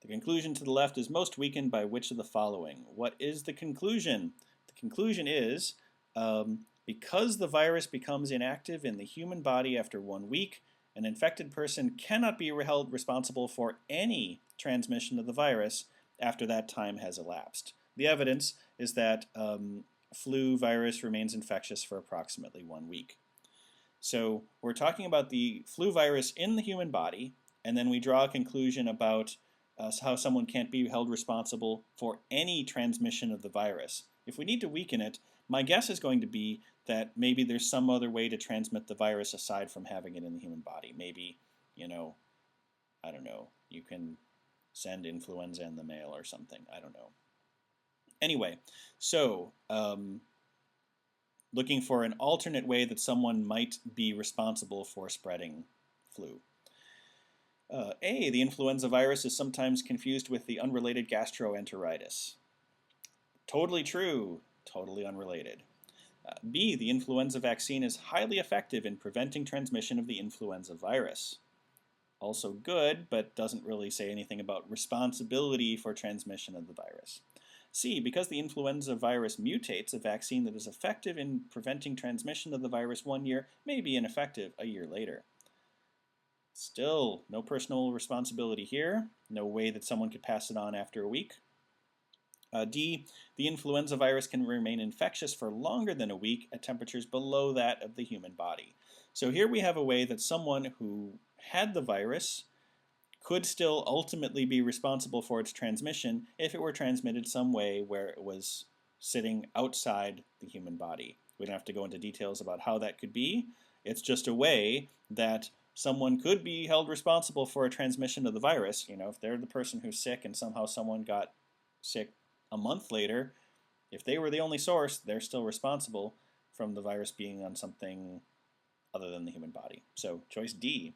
The conclusion to the left is most weakened by which of the following? What is the conclusion? The conclusion is because the virus becomes inactive in the human body after 1 week, an infected person cannot be held responsible for any transmission of the virus after that time has elapsed. The evidence is that flu virus remains infectious for approximately 1 week. So we're talking about the flu virus in the human body, and then we draw a conclusion about how someone can't be held responsible for any transmission of the virus. If we need to weaken it, my guess is going to be that maybe there's some other way to transmit the virus aside from having it in the human body. Maybe, I don't know, you can send influenza in the mail or something. I don't know. Anyway, so looking for an alternate way that someone might be responsible for spreading flu. A, the influenza virus is sometimes confused with the unrelated gastroenteritis. Totally true, totally unrelated. B, the influenza vaccine is highly effective in preventing transmission of the influenza virus. Also good, but doesn't really say anything about responsibility for transmission of the virus. C, because the influenza virus mutates, a vaccine that is effective in preventing transmission of the virus 1 year may be ineffective a year later. Still, no personal responsibility here. No way that someone could pass it on after a week. D, the influenza virus can remain infectious for longer than a week at temperatures below that of the human body. So here we have a way that someone who had the virus could still ultimately be responsible for its transmission if it were transmitted some way where it was sitting outside the human body. We don't have to go into details about how that could be. It's just a way that someone could be held responsible for a transmission of the virus. If they're the person who's sick and somehow someone got sick a month later, if they were the only source, they're still responsible from the virus being on something other than the human body. So choice D.